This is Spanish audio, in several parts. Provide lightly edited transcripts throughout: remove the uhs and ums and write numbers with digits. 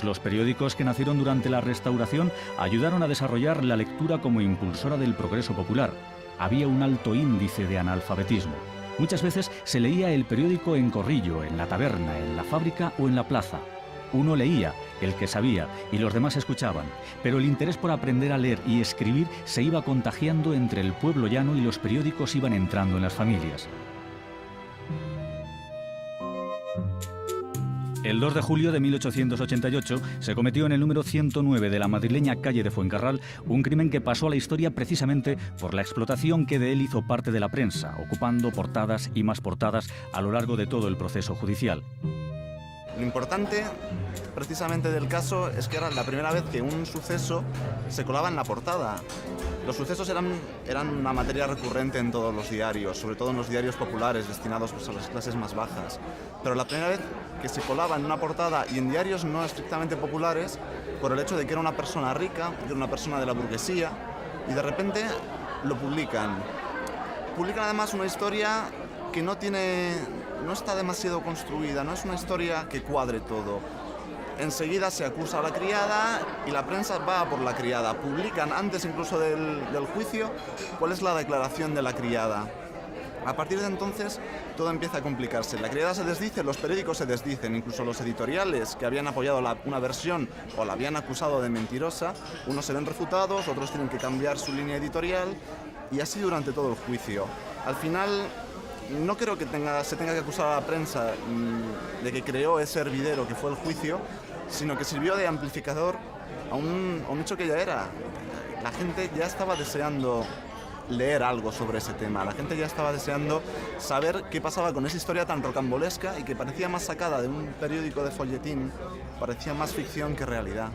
Los periódicos que nacieron durante la Restauración ayudaron a desarrollar la lectura como impulsora del progreso popular. Había un alto índice de analfabetismo. Muchas veces se leía el periódico en corrillo, en la taberna, en la fábrica o en la plaza. Uno leía, el que sabía, y los demás escuchaban, pero el interés por aprender a leer y escribir se iba contagiando entre el pueblo llano y los periódicos iban entrando en las familias. El 2 de julio de 1888 se cometió en el número 109 de la madrileña calle de Fuencarral un crimen que pasó a la historia precisamente por la explotación que de él hizo parte de la prensa, ocupando portadas y más portadas a lo largo de todo el proceso judicial. Lo importante, precisamente, del caso es que era la primera vez que un suceso se colaba en la portada. Los sucesos eran una materia recurrente en todos los diarios, sobre todo en los diarios populares destinados a las clases más bajas. Pero la primera vez que se colaba en una portada y en diarios no estrictamente populares, por el hecho de que era una persona rica, que era una persona de la burguesía, y de repente lo publican. Publican además una historia que no está demasiado construida, no es una historia que cuadre todo. Enseguida se acusa a la criada y la prensa va por la criada. Publican antes incluso del juicio cuál es la declaración de la criada. A partir de entonces todo empieza a complicarse. La criada se desdice, los periódicos se desdicen, incluso los editoriales que habían apoyado una versión o la habían acusado de mentirosa, unos se ven refutados, otros tienen que cambiar su línea editorial y así durante todo el juicio. Al final no creo que se tenga que acusar a la prensa de que creó ese hervidero que fue el juicio, sino que sirvió de amplificador a un hecho que ya era. La gente ya estaba deseando leer algo sobre ese tema, la gente ya estaba deseando saber qué pasaba con esa historia tan rocambolesca y que parecía más sacada de un periódico de folletín, parecía más ficción que realidad.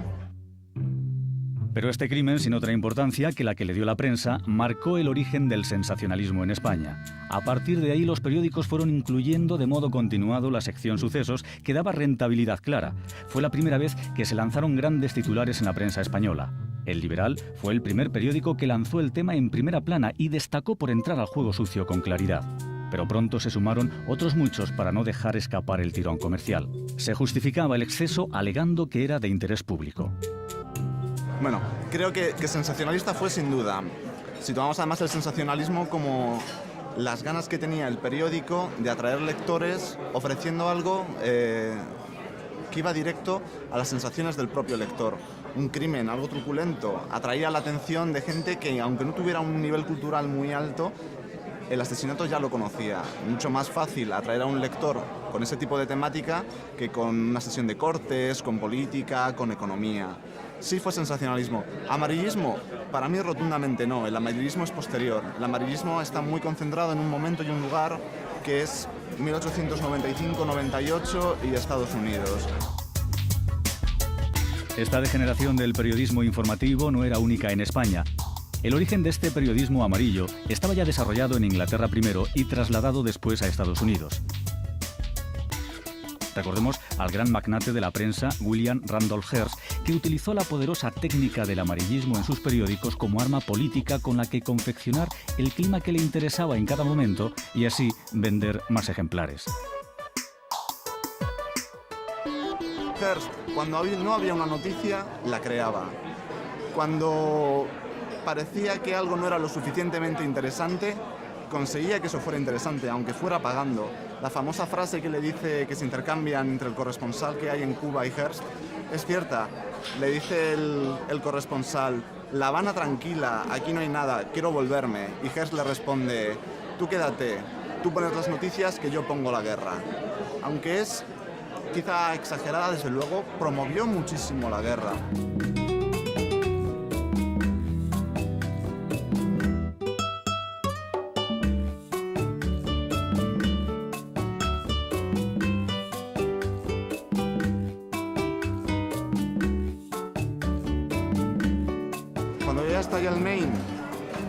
Pero este crimen, sin otra importancia que la que le dio la prensa, marcó el origen del sensacionalismo en España. A partir de ahí, los periódicos fueron incluyendo de modo continuado la sección sucesos, que daba rentabilidad clara. Fue la primera vez que se lanzaron grandes titulares en la prensa española. El Liberal fue el primer periódico que lanzó el tema en primera plana y destacó por entrar al juego sucio con claridad. Pero pronto se sumaron otros muchos para no dejar escapar el tirón comercial. Se justificaba el exceso alegando que era de interés público. Bueno, creo que sensacionalista fue sin duda. Si tomamos además el sensacionalismo como las ganas que tenía el periódico de atraer lectores ofreciendo algo que iba directo a las sensaciones del propio lector. Un crimen, algo truculento, atraía la atención de gente que, aunque no tuviera un nivel cultural muy alto, el asesinato ya lo conocía. Mucho más fácil atraer a un lector con ese tipo de temática que con una sesión de cortes, con política, con economía. Sí fue sensacionalismo. Amarillismo, para mí rotundamente no. El amarillismo es posterior. El amarillismo está muy concentrado en un momento y un lugar que es 1895-98 y Estados Unidos. Esta degeneración del periodismo informativo no era única en España. El origen de este periodismo amarillo estaba ya desarrollado en Inglaterra primero y trasladado después a Estados Unidos. Recordemos al gran magnate de la prensa, William Randolph Hearst, que utilizó la poderosa técnica del amarillismo en sus periódicos como arma política con la que confeccionar el clima que le interesaba en cada momento y así vender más ejemplares. Hearst, cuando no había una noticia, la creaba. Cuando parecía que algo no era lo suficientemente interesante, conseguía que eso fuera interesante, aunque fuera pagando. La famosa frase que le dice que se intercambian entre el corresponsal que hay en Cuba y Hearst es cierta. Le dice el corresponsal: La Habana tranquila, aquí no hay nada, quiero volverme. Y Hearst le responde: tú quédate, tú pones las noticias que yo pongo la guerra. Aunque es quizá exagerada, desde luego, promovió muchísimo la guerra. Cuando ya estalla el Maine,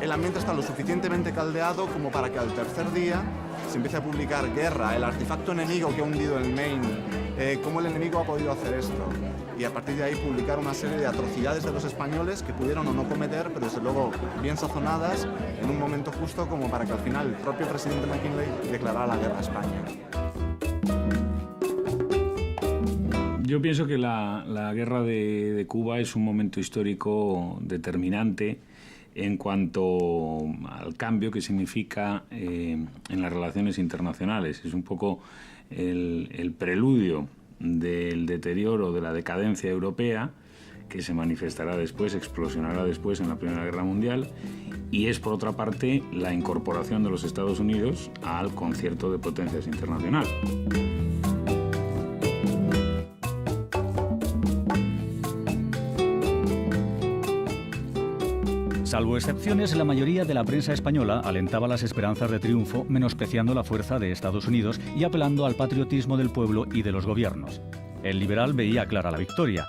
el ambiente está lo suficientemente caldeado como para que al tercer día se empiece a publicar Guerra, el artefacto enemigo que ha hundido el Maine, cómo el enemigo ha podido hacer esto. Y a partir de ahí publicar una serie de atrocidades de los españoles que pudieron o no cometer, pero desde luego bien sazonadas, en un momento justo como para que al final el propio presidente McKinley declarara la guerra a España. Yo pienso que la guerra de Cuba es un momento histórico determinante en cuanto al cambio que significa en las relaciones internacionales. Es un poco el preludio del deterioro, de la decadencia europea, que se manifestará después, explosionará después en la Primera Guerra Mundial, y es, por otra parte, la incorporación de los Estados Unidos al concierto de potencias internacional. Salvo excepciones, la mayoría de la prensa española alentaba las esperanzas de triunfo, menospreciando la fuerza de Estados Unidos y apelando al patriotismo del pueblo y de los gobiernos. El liberal veía clara la victoria.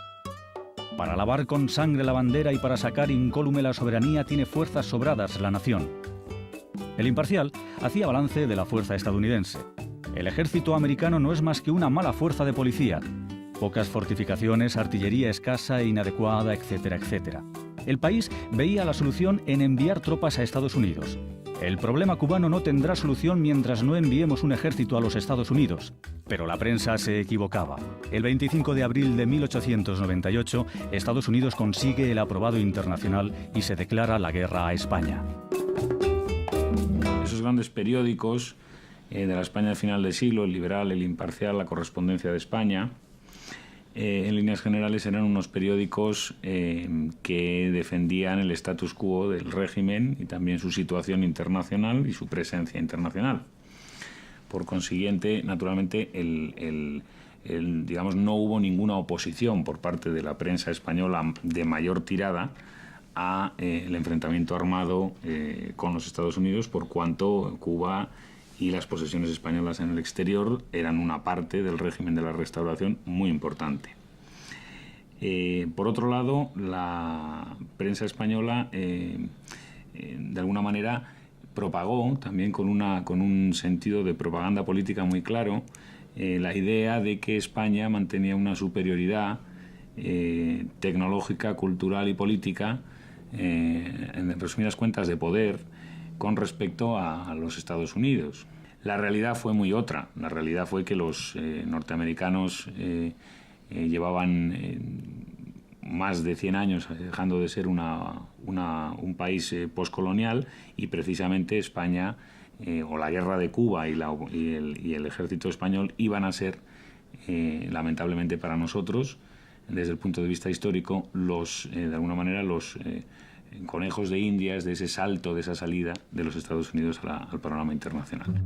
Para lavar con sangre la bandera y para sacar incólume la soberanía tiene fuerzas sobradas la nación. El imparcial hacía balance de la fuerza estadounidense. El ejército americano no es más que una mala fuerza de policía. Pocas fortificaciones, artillería escasa e inadecuada, etcétera, etcétera. El país veía la solución en enviar tropas a Estados Unidos. El problema cubano no tendrá solución mientras no enviemos un ejército a los Estados Unidos. Pero la prensa se equivocaba. El 25 de abril de 1898, Estados Unidos consigue el aprobado internacional y se declara la guerra a España. Esos grandes periódicos de la España del final de siglo, El Liberal, El Imparcial, La Correspondencia de España, en líneas generales eran unos periódicos que defendían el status quo del régimen y también su situación internacional y su presencia internacional. Por consiguiente, naturalmente, digamos, no hubo ninguna oposición por parte de la prensa española de mayor tirada a el enfrentamiento armado con los Estados Unidos, por cuanto Cuba y las posesiones españolas en el exterior eran una parte del régimen de la Restauración muy importante. Por otro lado, la prensa española, de alguna manera, propagó, también con un sentido de propaganda política muy claro, la idea de que España mantenía una superioridad tecnológica, cultural y política, en resumidas cuentas, de poder, con respecto a los Estados Unidos. La realidad fue muy otra. La realidad fue que los norteamericanos llevaban más de 100 años dejando de ser un país postcolonial, y precisamente España, o la guerra de Cuba y el ejército español iban a ser, lamentablemente para nosotros, desde el punto de vista histórico, de alguna manera los conejos de Indias de ese salto, de esa salida de los Estados Unidos al panorama internacional.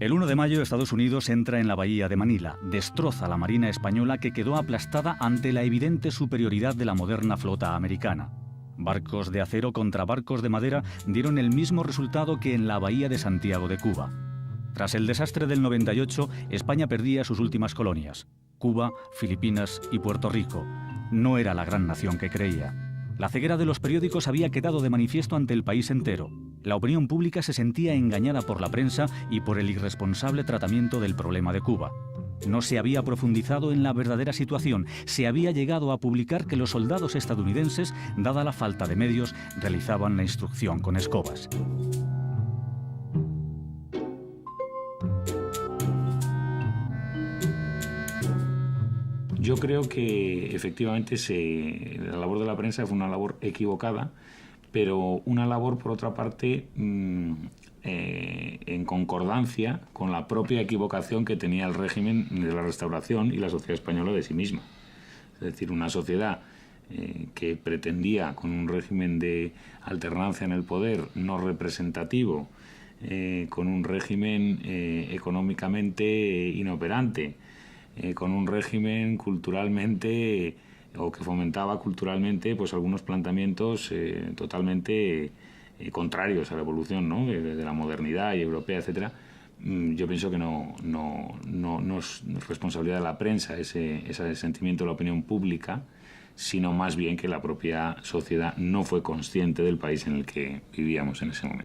El 1 de mayo, Estados Unidos entra en la bahía de Manila, destroza la marina española que quedó aplastada ante la evidente superioridad de la moderna flota americana. Barcos de acero contra barcos de madera dieron el mismo resultado que en la bahía de Santiago de Cuba. Tras el desastre del 98, España perdía sus últimas colonias: Cuba, Filipinas y Puerto Rico. No era la gran nación que creía. La ceguera de los periódicos había quedado de manifiesto ante el país entero. La opinión pública se sentía engañada por la prensa y por el irresponsable tratamiento del problema de Cuba. No se había profundizado en la verdadera situación. Se había llegado a publicar que los soldados estadounidenses, dada la falta de medios, realizaban la instrucción con escobas. Yo creo que efectivamente la labor de la prensa fue una labor equivocada, pero una labor, por otra parte, en concordancia con la propia equivocación que tenía el régimen de la Restauración y la sociedad española de sí misma. Es decir, una sociedad que pretendía, con un régimen de alternancia en el poder no representativo, con un régimen económicamente inoperante, con un régimen culturalmente, o que fomentaba culturalmente, pues algunos planteamientos totalmente contrarios a la evolución, ¿no?, de la modernidad y europea, etcétera. Yo pienso que no es responsabilidad de la prensa ese sentimiento de la opinión pública, sino más bien que la propia sociedad no fue consciente del país en el que vivíamos en ese momento.